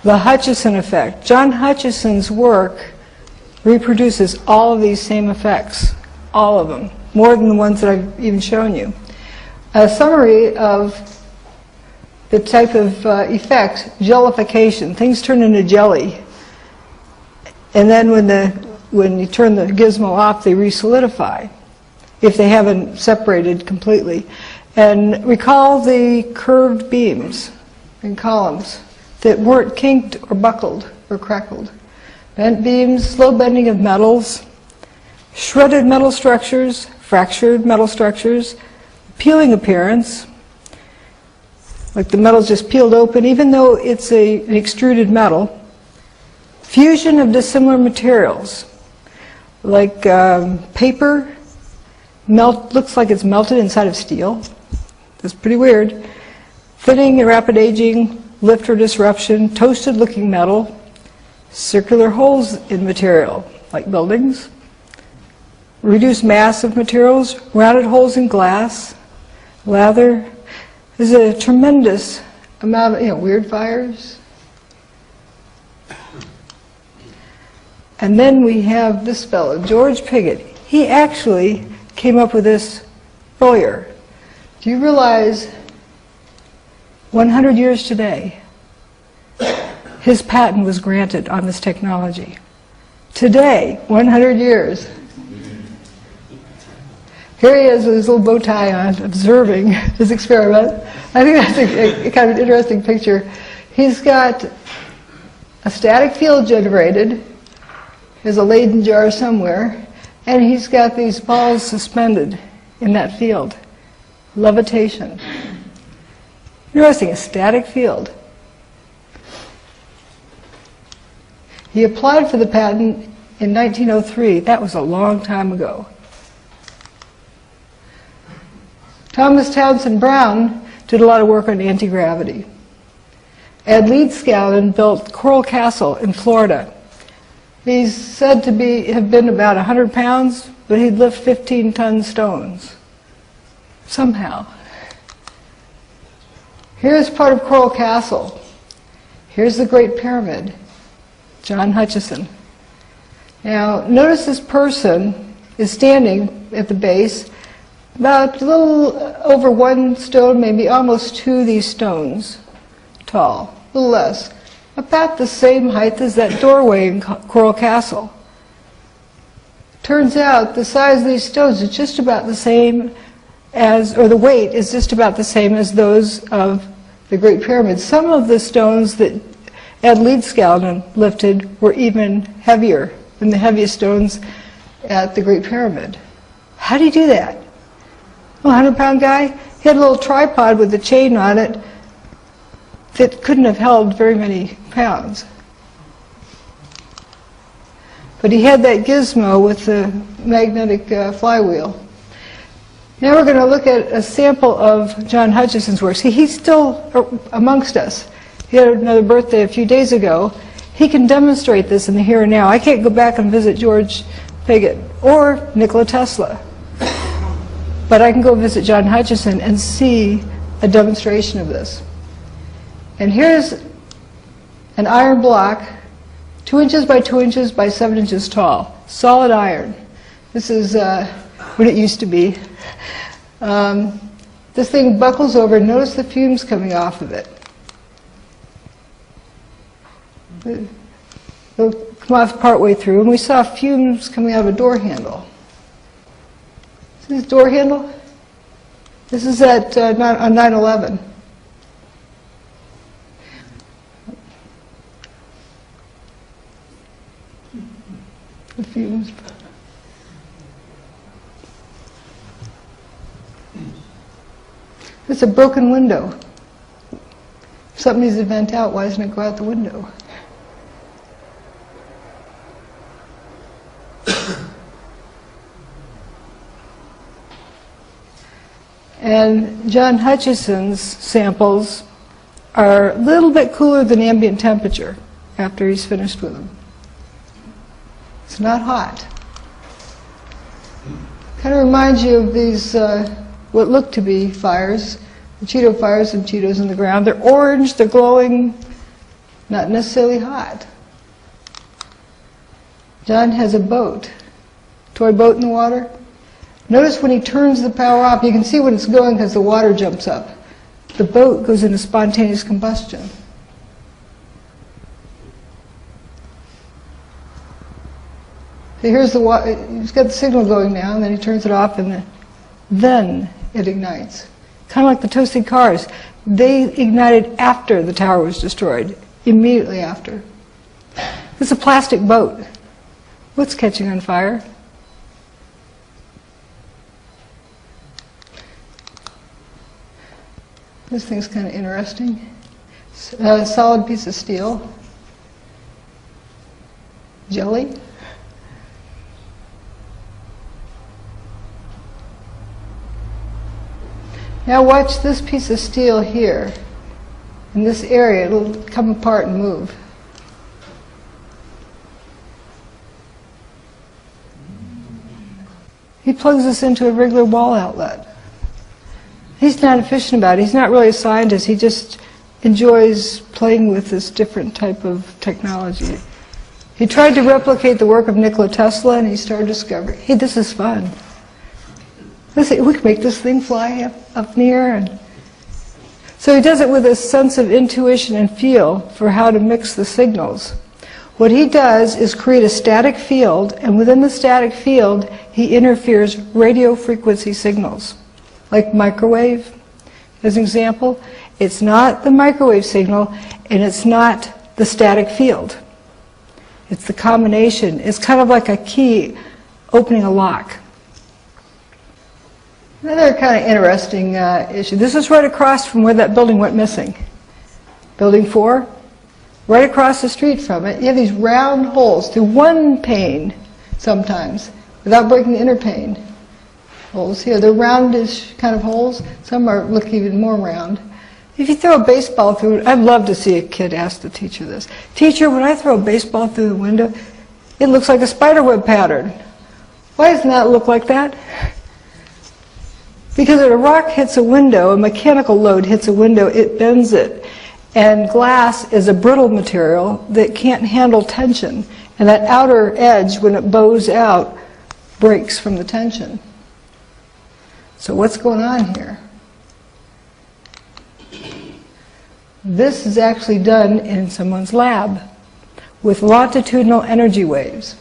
The Hutchison effect. John Hutchison's work reproduces all of these same effects, all of them, more than the ones that I've even shown you. A summary of the type of effect, jellification. Things turn into jelly. And then when you turn the gizmo off, they re-solidify, if they haven't separated completely. And recall the curved beams and columns that weren't kinked or buckled or crackled. Bent beams, slow bending of metals, shredded metal structures, fractured metal structures, peeling appearance, like the metal's just peeled open, even though it's an extruded metal. Fusion of dissimilar materials, like paper, looks like it's melted inside of steel. That's pretty weird. Thinning and rapid aging, lift or disruption, toasted looking metal, circular holes in material, like buildings, reduced mass of materials, rounded holes in glass, lather. There's a tremendous amount of, weird fires. And then we have this fellow, George Pigott. He actually came up with this earlier. Do you realize 100 years today, his patent was granted on this technology? Today, 100 years. Here he is with his little bow tie on, observing his experiment. I think that's a kind of an interesting picture. He's got a static field generated. There's a Leyden jar somewhere, and he's got these balls suspended in that field. Levitation. Interesting, a static field. He applied for the patent in 1903. That was a long time ago. Thomas Townsend Brown did a lot of work on anti-gravity. Ed Leedskalnin built Coral Castle in Florida. He's said to have been about 100 pounds, but he'd lift 15-ton stones. Somehow. Here's part of Coral Castle. Here's the Great Pyramid. John Hutchison. Now, notice this person is standing at the base, about a little over one stone, maybe almost two of these stones tall, a little less. About the same height as that doorway in Coral Castle. Turns out the size of these stones is just about the same as, or the weight is just about the same as those of the Great Pyramid. Some of the stones that Ed Leedskalnin lifted were even heavier than the heaviest stones at the Great Pyramid. How do you do that? A 100-pound guy? He had a little tripod with a chain on it that couldn't have held very many pounds. But he had that gizmo with the magnetic flywheel. Now we're going to look at a sample of John Hutchison's work. See, he's still amongst us. He had another birthday a few days ago. He can demonstrate this in the here and now. I can't go back and visit George Pigott or Nikola Tesla. But I can go visit John Hutchison and see a demonstration of this. And here's an iron block, 2 inches by 2 inches by 7 inches tall, solid iron. This is what it used to be. This thing buckles over. Notice the fumes coming off of it. They'll come off partway through, and we saw fumes coming out of a door handle. See this door handle? This is at on 9/11. The fumes. It's a broken window. If something needs to vent out, why doesn't it go out the window? And John Hutchison's samples are a little bit cooler than ambient temperature after he's finished with them. It's not hot. Kind of reminds you of these, what look to be fires, the Cheeto fires and Cheetos in the ground. They're orange, they're glowing, not necessarily hot. John has a boat, toy boat in the water. Notice when he turns the power off, you can see when it's going because the water jumps up. The boat goes into spontaneous combustion. So here's the water, he's got the signal going now, and then he turns it off, and then it ignites. Kind of like the toasted cars. They ignited after the tower was destroyed, immediately after. It's a plastic boat. What's catching on fire? This thing's kind of interesting. Solid piece of steel. Jelly. Now watch this piece of steel here. In this area, it'll come apart and move. He plugs this into a regular wall outlet. He's not efficient about it. He's not really a scientist. He just enjoys playing with this different type of technology. He tried to replicate the work of Nikola Tesla, and he started discovering, hey, this is fun. Listen, we can make this thing fly up in the air. And so he does it with a sense of intuition and feel for how to mix the signals. What he does is create a static field, and within the static field, he interferes radio frequency signals, like microwave, as an example. It's not the microwave signal, and it's not the static field. It's the combination. It's kind of like a key opening a lock. Another kind of interesting issue. This is right across from where that building went missing. Building 4, right across the street from it, you have these round holes through one pane sometimes, without breaking the inner pane. Holes here, they're roundish kind of holes. Some look even more round. If you throw a baseball through it, I'd love to see a kid ask the teacher this. Teacher, when I throw a baseball through the window, it looks like a spiderweb pattern. Why doesn't that look like that? Because when a rock hits a window, a mechanical load hits a window, it bends it. And glass is a brittle material that can't handle tension. And that outer edge, when it bows out, breaks from the tension. So what's going on here? This is actually done in someone's lab with longitudinal energy waves.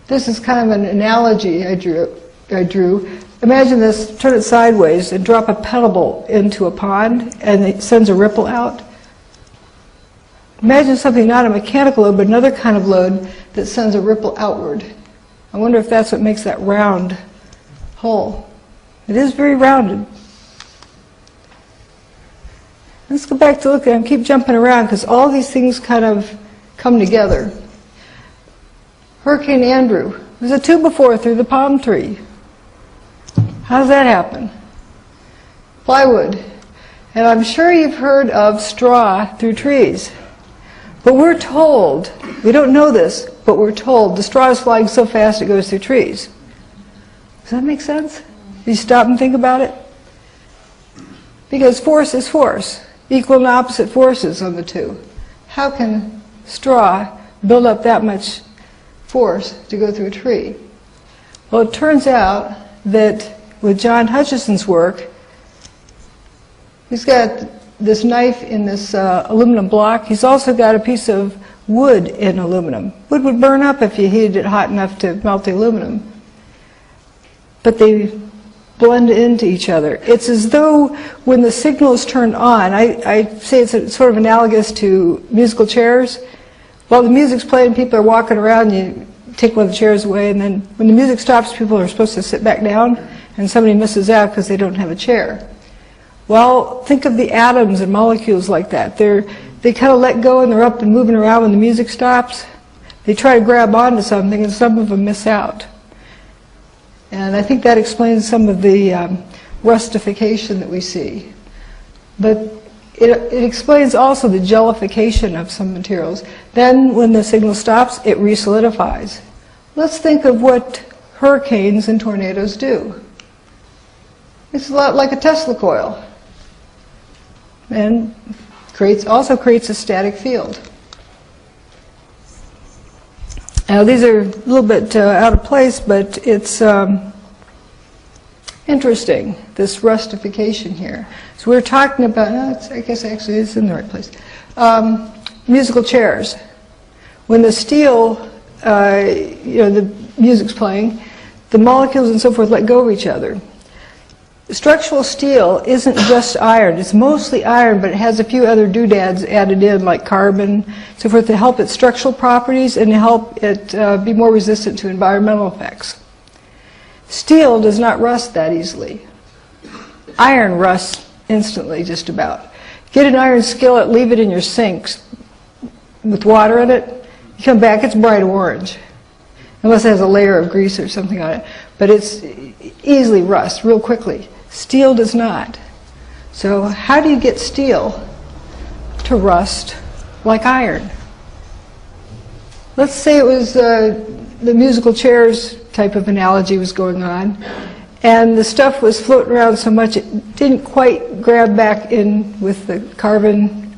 This is kind of an analogy I drew. Imagine this, turn it sideways and drop a pebble into a pond and it sends a ripple out. Imagine something not a mechanical load but another kind of load that sends a ripple outward. I wonder if that's what makes that round hole. It is very rounded. Let's go back to look at it and keep jumping around because all these things kind of come together. Hurricane Andrew. There's a 2x4 through the palm tree. How does that happen? Plywood. And I'm sure you've heard of straw through trees. But we're told, we don't know this, but we're told the straw is flying so fast it goes through trees. Does that make sense? You stop and think about it? Because force is force. Equal and opposite forces on the two. How can straw build up that much force to go through a tree? Well, it turns out that with John Hutchison's work, he's got this knife in this aluminum block. He's also got a piece of wood in aluminum. Wood would burn up if you heated it hot enough to melt the aluminum. But they blend into each other. It's as though when the signal is turned on, I say it's sort of analogous to musical chairs. While the music's playing, people are walking around, you take one of the chairs away, and then when the music stops, people are supposed to sit back down, and somebody misses out because they don't have a chair. Well, think of the atoms and molecules like that. They kind of let go and they're up and moving around when the music stops. They try to grab onto something and some of them miss out. And I think that explains some of the rustification that we see. But it explains also the jellification of some materials. Then when the signal stops, it resolidifies. Let's think of what hurricanes and tornadoes do. It's a lot like a Tesla coil. And also creates a static field. Now these are a little bit out of place, but it's interesting, this rustification here. So we're talking about, I guess actually it's in the right place, musical chairs. When the steel, the music's playing, the molecules and so forth let go of each other. Structural steel isn't just iron. It's mostly iron, but it has a few other doodads added in, like carbon, so forth, to help its structural properties and to help it be more resistant to environmental effects. Steel does not rust that easily. Iron rusts instantly, just about. Get an iron skillet, leave it in your sink with water in it. You come back, it's bright orange, unless it has a layer of grease or something on it. But it's easily rust real quickly. Steel does not. So how do you get steel to rust like iron? Let's say it was the musical chairs type of analogy was going on, and the stuff was floating around so much it didn't quite grab back in with the carbon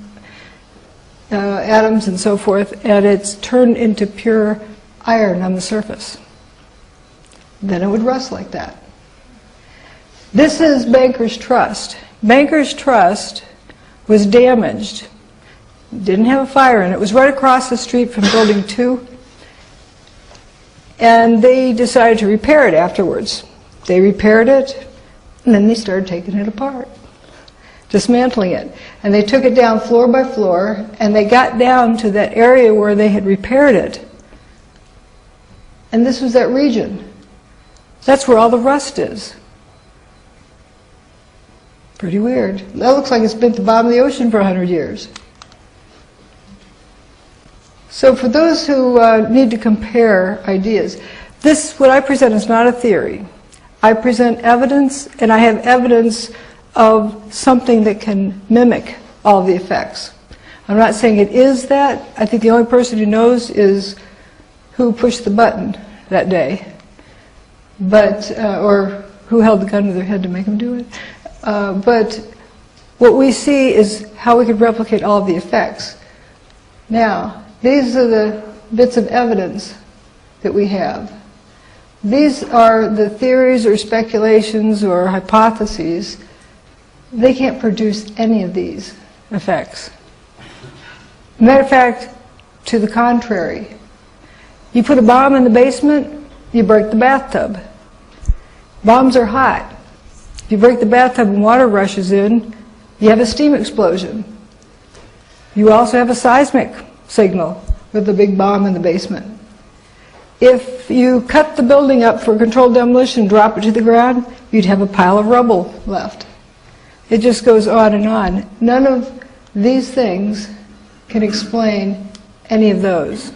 atoms and so forth, and it's turned into pure iron on the surface. Then it would rust like that. This is Banker's Trust. Banker's Trust was damaged. Didn't have a fire in it. It was right across the street from Building 2. And they decided to repair it afterwards. They repaired it, and then they started taking it apart, dismantling it. And they took it down floor by floor, and they got down to that area where they had repaired it. And this was that region. That's where all the rust is. Pretty weird. That looks like it's been at the bottom of the ocean for 100 years. So for those who need to compare ideas, what I present is not a theory. I present evidence, and I have evidence of something that can mimic all the effects. I'm not saying it is that. I think the only person who knows is who pushed the button that day, or who held the gun to their head to make them do it. But what we see is how we could replicate all of the effects. Now, these are the bits of evidence that we have. These are the theories or speculations or hypotheses. They can't produce any of these effects. Matter of fact, to the contrary. You put a bomb in the basement, you break the bathtub. Bombs are hot. If you break the bathtub and water rushes in, you have a steam explosion. You also have a seismic signal with the big bomb in the basement. If you cut the building up for controlled demolition and drop it to the ground, you'd have a pile of rubble left. It just goes on and on. None of these things can explain any of those.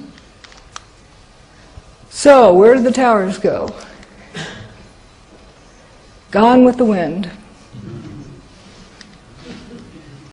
So, where did the towers go? Gone with the wind.